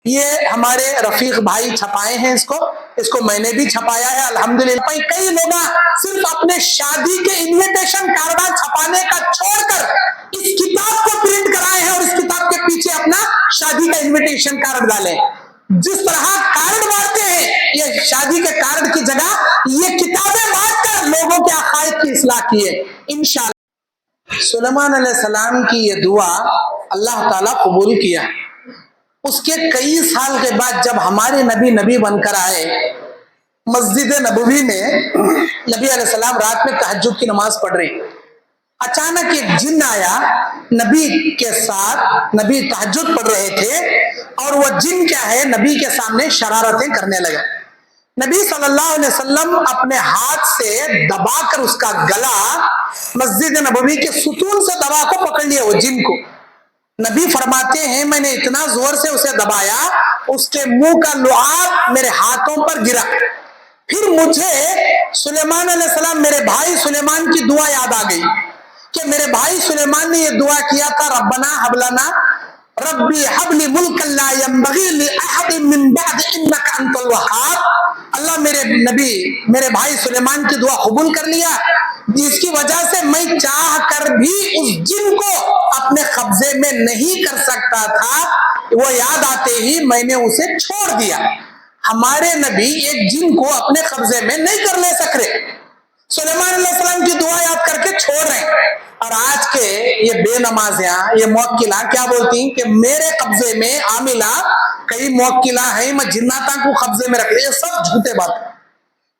یہ ہمارے رفیق بھائی چھپائے ہیں، اس کو میں نے بھی چھپایا ہے الحمدللہ۔ کئی لوگ صرف اپنے شادی کے انویٹیشن کارڈ چھپانے کا چھوڑ کر اس کتاب کو پرنٹ کرائے ہیں اور اس کتاب کے پیچھے اپنا شادی کا انویٹیشن کارڈ ڈالے۔ جس طرح کارڈ بانٹتے ہیں، یہ شادی کے کارڈ کی جگہ یہ کتابیں بانٹ کر لوگوں کے عقائد کی اصلاح کیے انشاءاللہ۔ سلیمان علیہ السلام کی یہ دعا اللہ تعالیٰ قبول کیا۔ اس کے کئی سال کے بعد جب ہمارے نبی بن کر آئے، مسجد نبوی میں نبی علیہ السلام رات میں تہجد کی نماز پڑھ رہے، اچانک ایک جن آیا نبی کے ساتھ، نبی تہجد پڑھ رہے تھے اور وہ جن کیا ہے نبی کے سامنے شرارتیں کرنے لگا۔ نبی صلی اللہ علیہ وسلم اپنے ہاتھ سے دبا کر اس کا گلا مسجد نبوی کے ستون سے دبا کو پکڑ لیا وہ جن کو۔ نبی فرماتے ہیں میں نے اتنا زور سے اسے دبایا، اس کے منہ کا لعاب میرے ہاتھوں پر گرا۔ پھر مجھے سلیمان علیہ السلام، میرے بھائی سلیمان کی دعا یاد آ گئی کہ میرے بھائی سلیمان نے یہ دعا کیا تھا، ربنا حب لنا ربی حب لی ملکا لا ينبغی لأحد من بعد انک انت الوہاب۔ اللہ میرے نبی، میرے بھائی سلیمان کی دعا قبول کر لیا، جس کی وجہ سے میں چاہ کر بھی اس جن کو اپنے قبضے میں نہیں کر سکتا تھا، وہ یاد آتے ہی میں نے اسے چھوڑ دیا۔ ہمارے نبی ایک جن کو اپنے قبضے میں نہیں کر لے سک رہے، سلیمان علیہ السلام کی دعا یاد کر کے چھوڑ رہے ہیں۔ اور آج کے یہ بے نمازیاں، یہ موکلہ کیا بولتی ہیں کہ میرے قبضے میں عاملہ، کئی موکلہ ہیں میں جناتا کو قبضے میں رکھ لے۔ یہ سب جھوٹے بات،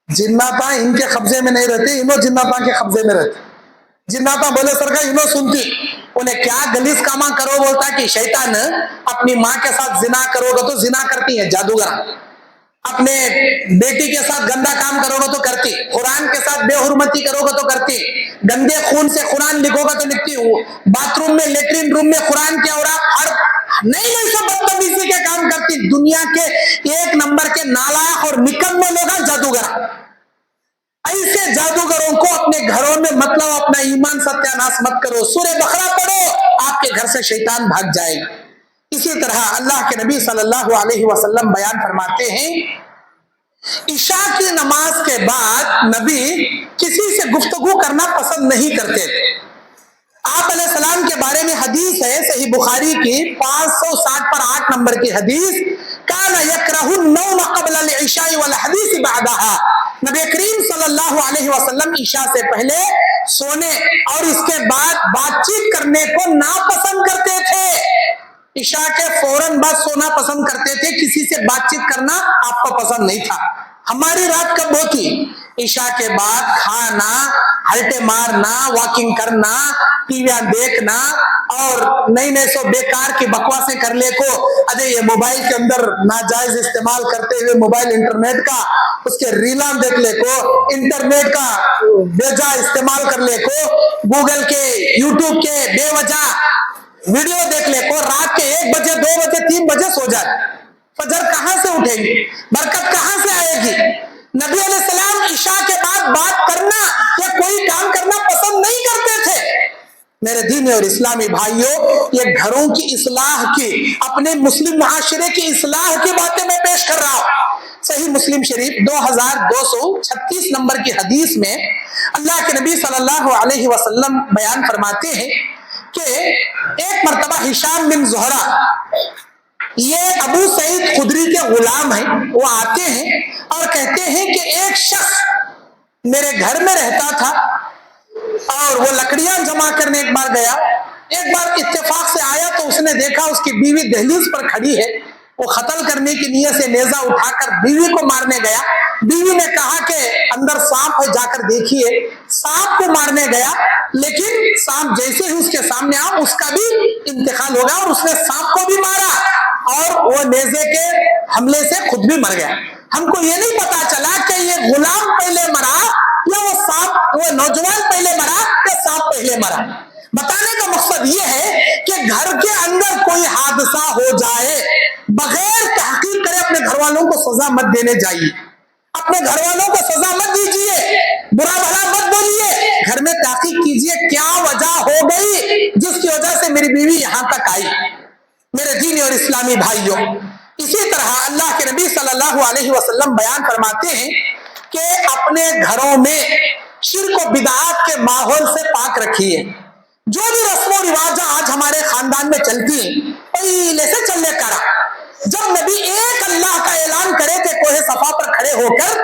جناتا ان کے قبضے میں نہیں رہتے، انہوں جناتا کے قبضے میں رہتے۔ جناتا بولے سرکار انہوں سنتی، انہیں کیا گلیس کاما کرو بولتا کہ شیطان اپنی ماں کے ساتھ زنا کرو گا تو زنا کرتی ہے جادوگر، اپنے بیٹی کے ساتھ گندا کام کرو گا تو کرتی، قرآن کے ساتھ بے حرمتی کرو گا تو کرتی، گندے خون سے قرآن لکھو گا تو لکھتی، باتھ روم میں لیٹرین روم میں قرآن کے اوراق ہر نہیں سب بدتمیزی کے کام کرتی۔ دنیا کے ایک نمبر کے نالائق اور نکمے لوگ جادوگر۔ ایسے جادوگروں کو اپنے گھروں میں مطلب اپنا ایمان ستیہ ناش مت کرو، سورہ بقرہ پڑھو، آپ کے گھر سے شیطان بھاگ جائے گا۔ اسی طرح اللہ کے نبی صلی اللہ علیہ وسلم بیان فرماتے ہیں، عشاء کی نماز کے بعد نبی کسی سے گفتگو کرنا پسند نہیں کرتے تھے۔ آپ علیہ السلام کے بارے میں حدیث ہے صحیح بخاری کی 560 پر 8 نمبر کی حدیث، کان یکرہ النوم قبل العشاء والحدیث بعدہا۔ نبی کریم صلی اللہ علیہ وسلم عشاء سے پہلے سونے اور اس کے بعد بات چیت کرنے کو ناپسند کرتے تھے۔ عشاء کے فوراً بعد سونا پسند کرتے تھے، کسی سے بات چیت کرنا آپ کو پسند نہیں تھا۔ ہماری رات کب ہوتی؟ عشاء کے بعد کھانا، ہلٹے مارنا، واکنگ کرنا، ٹی وی دیکھنا اور نئی سو بیکار کی بکواسیں کر لے کو، ارے یہ موبائل کے اندر ناجائز استعمال کرتے ہوئے موبائل انٹرنیٹ کا اس کے ریلاں دیکھ لے کو، انٹرنیٹ کا بے جا استعمال کر لے کو، گوگل کے یوٹیوب کے بے وجہ ویڈیو دیکھ لے کو، رات کے 1 بجے 2 بجے 3 بجے سو جائے، فجر کہاں سے اٹھے گی، برکت کہاں سے آئے گی؟ نبی علیہ السلام عشاء کے بعد بات کرنا یا کوئی کام کرنا پسند نہیں کرتے تھے۔ میرے دینی اور اسلامی بھائیوں، یہ گھروں کی اصلاح کی، اپنے مسلم معاشرے کی اصلاح کی باتیں میں پیش کر رہا ہوں۔ صحیح مسلم شریف 2236 نمبر کی حدیث میں اللہ کے نبی صلی اللہ علیہ وسلم بیان فرماتے ہیں کہ ایک مرتبہ ہشام بن زہرہ، یہ ابو سعید خدری کے غلام ہیں، وہ آتے ہیں اور کہتے ہیں کہ ایک شخص میرے گھر میں رہتا تھا اور وہ لکڑیاں جمع کرنے ایک بار گیا، ایک بار اتفاق سے آیا تو اس نے دیکھا اس کی بیوی دہلیز پر کھڑی ہے، وہ قتل کرنے کی نیت سے نیزہ اٹھا کر بیوی کو مارنے گیا، بیوی نے کہا کہ اندر سانپ ہے جا کر دیکھیے، سانپ کو مارنے گیا، لیکن سانپ جیسے ہی اس کے سامنے آیا اس کا بھی انتقال ہو گیا اور اس نے سانپ کو بھی مارا اور وہ نیزے کے حملے سے خود بھی مر گیا۔ ہم کو یہ نہیں پتا چلا کہ یہ غلام پہلے مرا یا وہ نوجوان پہلے مرا یا سانپ پہلے مرا۔ بتانے کا مقصد یہ ہے کہ گھر کے اندر کوئی حادثہ ہو جائے، بغیر تحقیق کرے اپنے گھر والوں کو سزا مت دینے جائیے، اپنے گھر والوں کو سزا مت دیجیے، برا بھلا مت بولیے، گھر میں تحقیق کیجیے کیا وجہ ہو گئی جس کی وجہ سے میری بیوی یہاں تک آئی۔ میرے دینی اور اسلامی بھائیوں، اسی طرح اللہ کے نبی صلی اللہ علیہ وسلم بیان فرماتے ہیں کہ اپنے گھروں میں شرک و بدعات کے ماحول سے پاک رکھیے. جو بھی رسم و رواج آج ہمارے خاندان میں چلتی ہیں پہلے سے چلنے کرا. جب نبی ایک اللہ کا اعلان کرے تھے کوہ صفا پر کھڑے ہو کر,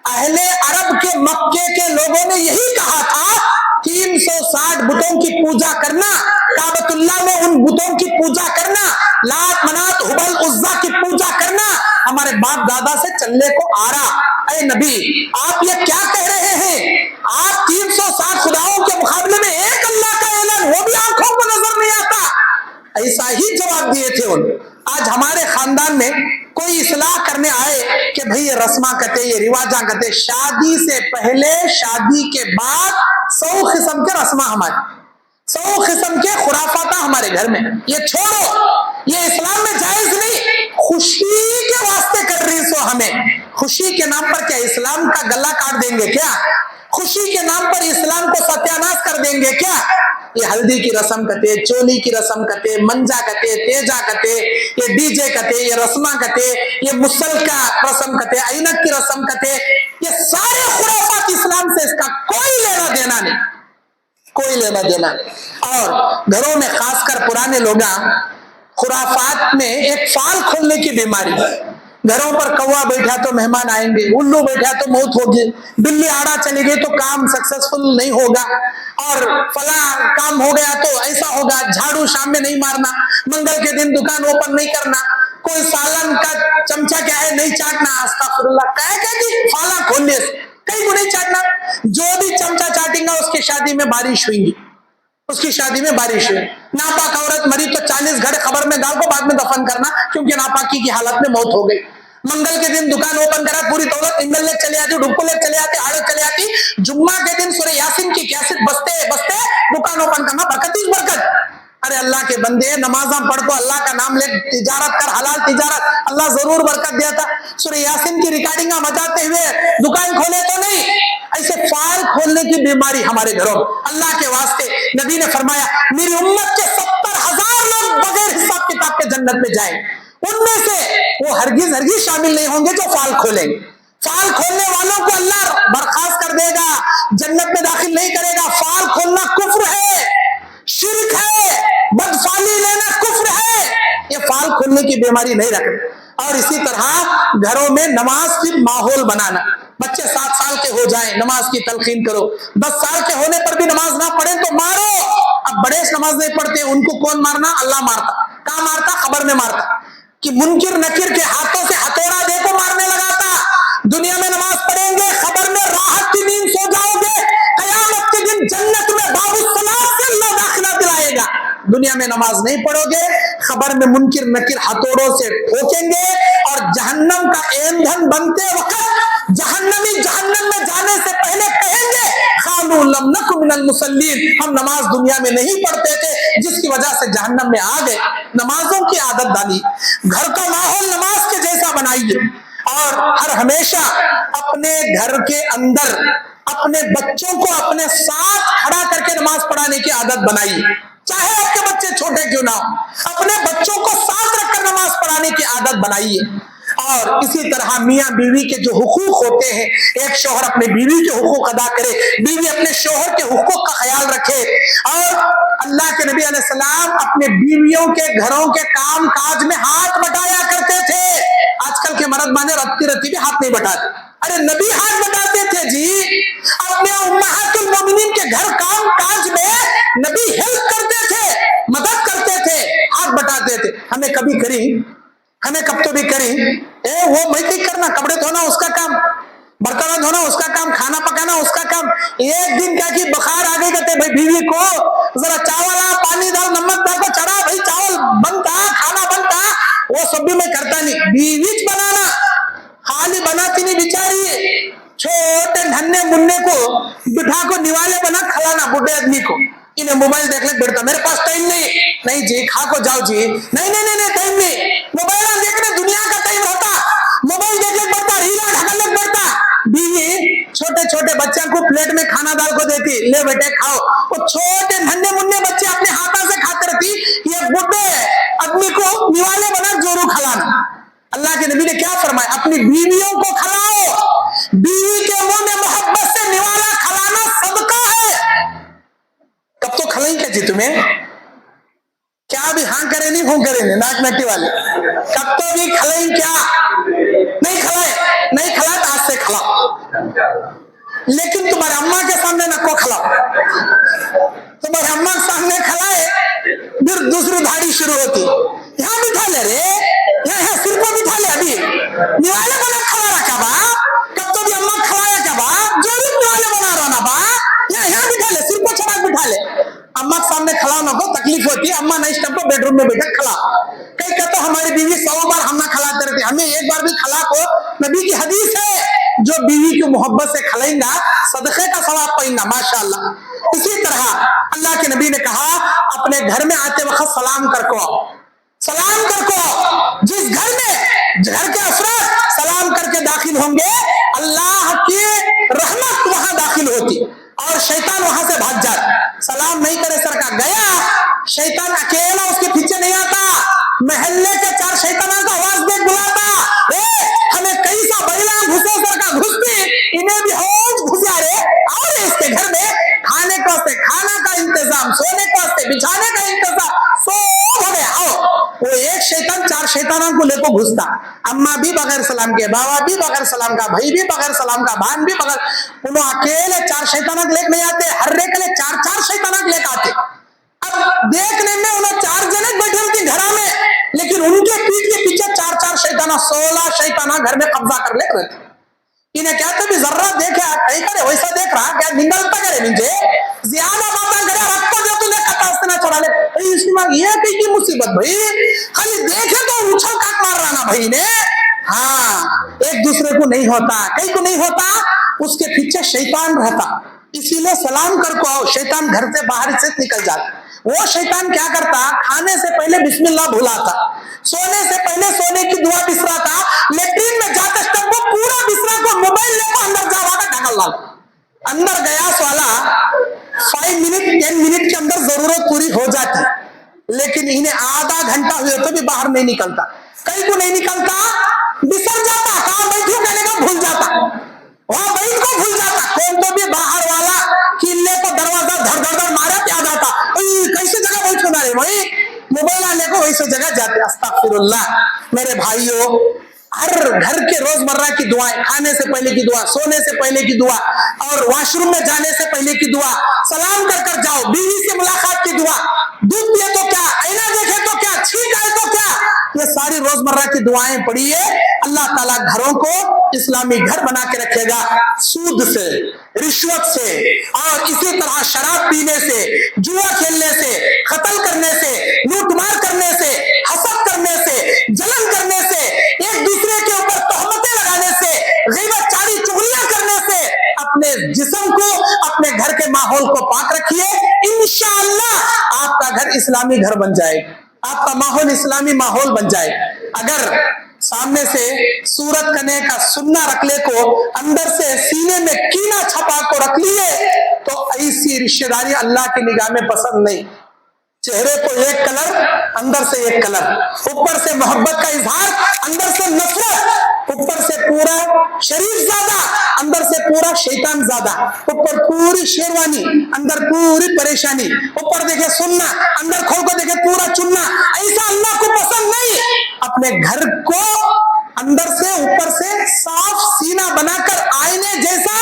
اہل عرب کے مکے کے لوگوں نے یہی کہا تھا 360 بتوں کی پوجا کرنا, کعبۃ اللہ میں ان بتوں کی پوجا کرنا, لات منات ہبل عزا کی پوجا کرنا ہمارے باپ دادا سے چلنے کو آ رہا. اے نبی آپ یہ کیا کہہ رہے ہیں؟ آپ 360 خداؤں کے مقابلے میں ایک اللہ کا اعلان, وہ بھی آنکھوں کو نظر نہیں آتا. ایسا ہی جواب دیے تھے ان. آج ہمارے خاندان میں کوئی اصلاح کرنے آئے کہ بھئی یہ رسماں کہتے, یہ رواجاں کہتے, شادی سے پہلے شادی کے بعد 100 قسم کے رسماں ہمارے, 100 قسم کے خرافات ہمارے گھر میں. یہ چھوڑو, یہ اسلام میں جائز نہیں. خوشی کے واسطے کر رہی سو ہمیں, خوشی کے نام پر کیا اسلام کا گلا کاٹ دیں گے کیا؟ خوشی کے نام پر اسلام کو ستیاناش کر دیں گے کیا؟ یہ ہلدی کی رسم کہتے, چولی کی رسم کہتے, منجا کہتے, تیجا کہتے, یہ ڈی جے کہتے, یہ رسماں کہتے, یہ مسل کا رسم کہتے, اینک کی رسم کہتے, یہ سارے خرافات اسلام سے اس کا کوئی لینا دینا نہیں, کوئی لینا دینا نہیں. اور گھروں میں خاص کر پرانے لوگ خرافات میں ایک فال کھولنے کی بیماری. گھروں پر کوا بیٹھا تو مہمان آئیں گے, الو بیٹھا تو موت ہوگی, بلی آڑا چلی گئی تو کام سکسیسفل نہیں ہوگا, اور فلاں کام ہو گیا تو ایسا ہوگا, جھاڑو شام میں نہیں مارنا, منگل کے دن دکان اوپن نہیں کرنا, کوئی سالن کا چمچہ کیا ہے نہیں چاٹنا. استغفر اللہ, کہ فالا کھولنے سے کہیں کو نہیں چاٹنا. جو بھی چمچہ چاٹیں گا اس کی شادی میں بارش ہوئی گی, اس کی شادی میں بارش ہوئی. ناپاک عورت مری تو 40 گھڑے خبر میں ڈال کو بعد میں دفن کرنا کیونکہ ناپاکی کی حالت میں موت ہو گئی. منگل کے دن دکان اوپن کرا, پوری دولت انگل لے چلے آتی, ڈبکو لے چلے آتے, آڑے چلے آتی. جمعہ کے دن سورہ یاسین کی کیسٹ بستے بستے دکان اوپن کرنا, برکت ہی برکت. ارے اللہ کے بندے نمازاں پڑھ کو اللہ کا نام لے, تجارت کر, حلال تجارت, اللہ ضرور برکت دیتا. سورہ یاسین کی ریکارڈنگاں بجاتے ہوئے دکان کھولے تو نہیں. ایسے فائل کھولنے کی بیماری ہمارے گھروں. اللہ کے واسطے نبی نے فرمایا میری امت کے 70,000 لوگ بغیر حساب کتاب کے جنت میں جائیں, ان میں سے وہ ہرگز ہرگز شامل نہیں ہوں گے جو فال کھولیں گے. فال کھولنے والوں کو اللہ برخاست کر دے گا, جنت میں داخل نہیں کرے گا. فال کھولنا کفر ہے, شرک ہے, بدفالی لینا کفر ہے. یہ فال کھولنے کی بیماری نہیں رکھنا. اور اسی طرح گھروں میں نماز کی ماحول بنانا. بچے 7 سال کے ہو جائیں نماز کی تلقین کرو, 10 سال کے ہونے پر بھی نماز نہ پڑھیں تو مارو. اب بڑے نماز نہیں پڑھتے, ان کو کون مارنا؟ اللہ مارتا. کہاں مارتا؟ خبر میں مارتا. کہ منکر نکر کے ہاتھوں سے ہتھوڑا دے کو مارنے لگا تھا. دنیا میں نماز پڑھیں گے, خبر میں راحت کی نیند سو جاؤ گے, قیامت کے دن جنت میں باب الصلاۃ سے اللہ داخلہ دلائے گا. دنیا میں نماز نہیں پڑھو گے, خبر میں منکر نکر ہتھوڑوں سے ٹھوکیں گے, اور جہنم کا ایندھن بنتے وقت جہنمی جہنم میں جانے سے پہلے کہیں گے قالوا لم نک من المصلین, ہم نماز دنیا میں نہیں پڑھتے تھے جس کی وجہ سے جہنم میں آ گئے. نمازوں کی عادت ڈالی, گھر کا ماحول نماز کے جیسا بنائیے, اور ہر ہمیشہ اپنے گھر کے اندر اپنے بچوں کو اپنے ساتھ کھڑا کر کے نماز پڑھانے کی عادت بنائیے. چاہے آپ کے بچے چھوٹے کیوں نہ ہو, اپنے بچوں کو ساتھ رکھ کر نماز پڑھانے کی عادت بنائیے. اور اسی طرح میاں بیوی کے جو حقوق ہوتے ہیں, ایک شوہر اپنے بیوی کے حقوق ادا کرے, بیوی اپنے شوہر کے حقوق کا خیال رکھے. اور اللہ کے نبی علیہ السلام اپنے بیویوں کے گھروں کے کام کاج میں ہاتھ بٹایا کرتے تھے. آج کل کے مرد مانے رتی رتی بھی ہاتھ نہیں بٹاتے. ارے نبی ہاتھ بٹاتے تھے جی, اپنے امہات المومنین کے گھر کام کاج میں نبی ہیلپ کرتے تھے, مدد کرتے تھے, ہاتھ بٹاتے تھے. ہمیں کبھی کری, ہمیں کب تو بھی کری, وہ میں نہیں کرنا, کپڑے دھونا اس کا کام, برتن دھونا اس کا کام, کھانا پکانا اس کا کام. ایک دن کیا کہ بخار آ گئی, کہتے بھائی بیوی کو ذرا چاول آ, پانی ڈال, نمک ڈال کو چڑھا, بھائی چاول بنتا, کھانا بنتا, وہ سب بھی میں کرتا نہیں. بیوی بنانا خالی بناتی نہیں بیچاری, چھوٹے ننھے مننے کو بٹھا کو نیوالے بنا کھلانا بڈھے آدمی کو. انہیں موبائل دیکھ لے بیٹھتا, میرے پاس ٹائم نہیں جی, کھا کو جاؤ جی, نہیں ٹائم نہیں. موبائل دیکھنے دنیا کا ٹائم ہوتا, موبائل دیکھ لے پڑتا, ریلا ڈھکل لے پڑتا. بیوی چھوٹے چھوٹے بچوں کو پلیٹ میں کھانا ڈال کو دیتی, لے بیٹے کھاؤ. وہ چھوٹے ننھے مننے بچے اپنے ہاتھوں سے کھاتے رہتی, یہ بڈھے آدمی کو نیوالے بنا جورو کھلانا. اللہ کے نبی نے کیا فرمایا؟ اپنی بیویوں کو کھلاؤ، بیوی کے منہ میں محبت سے نوالا کھلانا صدقہ ہے۔ کب تو کھلائیں کیا جی تمہیں؟ کیا بھی ہاں کرے نہیں ہوں کرے نہیں ناک نٹی والے، کب تو بھی کھلائیں کیا؟ نہیں کھلائے، نہیں کھلائے تو آج سے کھلاؤ، لیکن تمہارے اماں کے سامنے نہ کو کھلاؤ۔ تمہارے اماں کے سامنے کھلائے پھر دوسری دھاڑی شروع ہوتی، یہاں بٹھا لے رے، یہاں سر کو بٹھا لے، ابھی نیوالے بنا کھلا رہا کیا با؟ کب تو بھی اماں کھلایا کیا با؟ جو بھی نیوالے بنا رہا نا با، یہاں بٹھا لے، سر کو چھڑا بٹھا لے۔ اماں کے سامنے کھلانا کو تکلیف ہوتی ہے، اماں نہیں اسٹپ کو بیڈ روم میں بیٹھا کھلا۔ کئی کہتا ہماری بیوی 100 بار ہم نہ کھلاتے رہتے، ہمیں ایک بار بھی کھلا کو، نبی کی حدیث ہے جو بیوی کی محبت سے کھلائیں گا صدقے کا ثواب پائیں گا، ماشاءاللہ۔ اسی طرح اللہ کے نبی نے کہا اپنے گھر میں آتے وقت سلام کر کو، سلام کر کو، جس گھر میں گھر کے افراد سلام کر کے داخل ہوں گے اللہ کی رحمت وہاں داخل ہوتی اور شیطان وہاں سے بھاگ جاتا۔ سلام نہیں کرے سر کا گیا، شیطان اکیلا اس کے پیچھے نہیں آتا، محلے کے 4 شیطانوں کا آواز دیکھ بلاتا، ہمیں کئی سا بڑیاں گھسے سر کا گھستی، انہیں بھی ہوش گھسیا رے، اور اس کے گھر میں کھانے کو واسطے کھانا کا انتظام، سونے کو واسطے بچھانے کا انتظام، سو ہو گیا۔ وہ ایک شیطان 4 شیطانوں کو لے کو گھستا، اماں بھی بغیر سلام کے، بابا بھی بغیر سلام کا، بھائی بھی بغیر سلام کا، بہن بھی بغیر، انہوں اکیلے 4 شیطانوں کو لے نہیں آتے، ہر ایک لے 4 شیطانوں کو لے آتے۔ اب دیکھنے میں انہوں 4 جنے بیٹھے ہوتی گھرا میں، لیکن ان کے پیٹ کے پیچھے 4 شیطانہ، 16 شیطانہ گھر میں قبضہ کر لے رہتے۔ انہیں کہتے بھی ذرہ دیکھے کہیں کرے ویسا دیکھ رہا کیا نگلتا کرے مجھے زیادہ باتاں کرے رکھتا جو تو لے کتا اس نہ چھوڑا لے اس میں یہ کئی کی مصیبت بھائی خالی دیکھے تو اچھل کاٹ مار رہا نا بھائی نے۔ ہاں ایک دوسرے کو نہیں ہوتا، کئی کو نہیں ہوتا، اس کے پیچھے شیطان رہتا، اسی لیے سلام کر کو آؤ، شیطان گھر سے باہر سے نکل جاتا۔ وہ شیطان کیا کرتا؟ کھانے سے پہلے بسم اللہ بھلاتا، سونے سے پہلے سونے کی دعا بسراتا، لیٹرین میں جاتے تب وہ پورا بسرا کو موبائل لے کو اندر جا رہا ڈھکل ڈال اندر گیا سوالا 5 منٹ 10 منٹ کے اندر ضرورت پوری ہو جاتی، لیکن انہیں آدھا گھنٹہ ہوئے تو بھی باہر نہیں نکلتا، کئی کو نہیں نکلتا، بسر جاتا، کہاں بیٹھوں کہنے کا بھول جاتا، وہاں بیٹھ کو بھول جاتا، کون تو بھی باہر والا کلے کو دروازہ دھڑ دھڑ دھڑ مارا پہ آ جاتا، کیسے جگہ بیٹھ ہونا رہے بھائی موبائل آنے کو ویسے جگہ جاتے۔ استغفر اللہ میرے بھائیوں، ہر گھر کے روزمرہ کی دعائیں، کھانے سے پہلے کی دعا، سونے سے پہلے کی دعا، اور واش روم میں جانے سے پہلے کی دعا، سلام کر کر جاؤ، بیوی سے ملاقات کی دعا، دودھ پیے تو کیا، آئینہ دیکھے تو کیا، چھینک آئے تو کیا، یہ ساری روزمرہ کی دعائیں پڑھیے، اللہ تعالیٰ گھروں کو اسلامی گھر بنا کے رکھے گا، سود سے، رشوت سے، اور اسی طرح شراب پینے سے، جوا کھیلنے سے، قتل کرنے سے، لوٹ مار کرنے سے، حسد کرنے سے، جلن کرنے سے، ایک دوسرے کے اوپر تہمتیں لگانے سے، غیبت چاری چغلیاں کرنے سے اپنے جسم کو، اپنے گھر کے ماحول کو پاک رکھیے، انشاءاللہ آپ کا گھر اسلامی گھر بن جائے گا، آپ کا ماحول اسلامی ماحول بن جائے گا۔ اگر سامنے سے سورت کنے کا سننا رکھ لے کو اندر سے سینے میں کینہ چھپا کو رکھ لیے تو ایسی رشتہ داری اللہ کی نگاہ میں پسند نہیں۔ چہرے کو ایک کلر، اندر سے ایک کلر، اوپر سے محبت کا اظہار، اندر سے نفرت، اوپر سے پورا شریف زادہ، اندر سے پورا شیطان زادہ، اوپر پوری شیروانی، اندر پوری پریشانی، اوپر دیکھے سننا، اندر کھول کو دیکھے پورا چننا، ایسا اللہ کو پسند نہیں۔ اپنے گھر کو اندر سے اوپر سے صاف سینہ بنا کر آئینے جیسا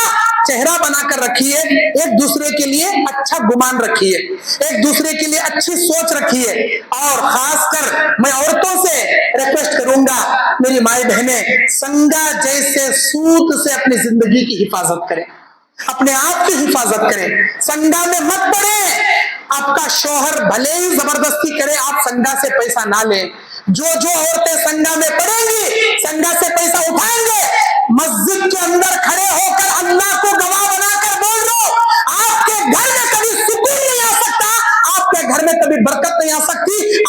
چہرہ بنا کر رکھیے، ایک دوسرے کے لیے اچھا گمان رکھیے، ایک دوسرے کے لیے اچھی سوچ رکھیے، اور خاص کر میں عورتوں سے ریکویسٹ کروں گا میری مائی بہنیں، سنگا جیسے سود سے اپنی زندگی کی حفاظت کریں، اپنے آپ کی حفاظت کریں، سنگا میں مت پڑے، آپ کا شوہر بھلے ہی زبردستی کرے آپ سنگا سے پیسہ نہ لیں، جو عورتیں سنگا میں پڑیں گی سنگا سے پیسہ اٹھائیں گے، مسجد کے اندر کھڑے ہو کر اللہ کو گواہ بنا کر بول دو آپ کے گھر میں کبھی سکون نہیں آ سکتا، آپ کے گھر میں کبھی برکت نہیں آ سکتی،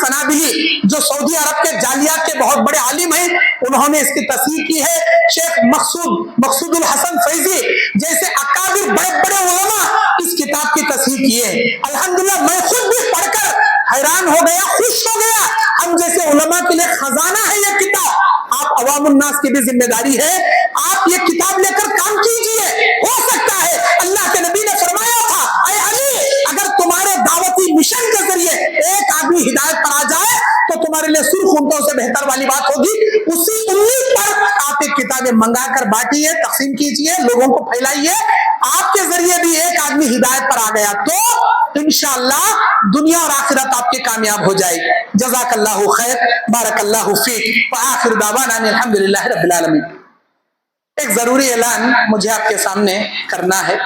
سنابلی جو سعودی عرب کے جالیات کے بہت بڑے عالم ہیں، انہوں نے اس کی تصحیح کی ہے. شیخ مقصود الحسن فیضی جیسے اکابر بڑے بڑے علماء اس کتاب کی تصحیح کیے ہیں. الحمدللہ میں خود بھی پڑھ کر حیران ہو گیا، خوش ہو گیا. ہم جیسے علماء کے لیے خزانہ ہے یہ کتاب. آپ عوام الناس کی بھی ذمہ داری ہے، آپ یہ کتاب لے کر کام کیجئے. ہو سکتا ہے اللہ کے نبی نے فرمایا تھا، اے علی اگر تمہارے دعوتی مشن کے ذریعے ایک آدمی ہدایت پر آ جائے تو تمہارے لیے سرخ اونٹوں سے بہتر والی بات ہوگی. اسی امید پر آپ ایک کتابیں منگا کر بانٹیے، تقسیم کیجئے، لوگوں کو پھیلائیے. آپ کے ذریعے بھی ایک آدمی ہدایت پر آ گیا تو انشاءاللہ دنیا اور آخرت آپ کے کامیاب ہو جائے. جزاک اللہ خیر، بارک اللہ فیک، وآخر دعوانا الحمدللہ رب العالمین. ایک ضروری اعلان مجھے آپ کے سامنے کرنا ہے.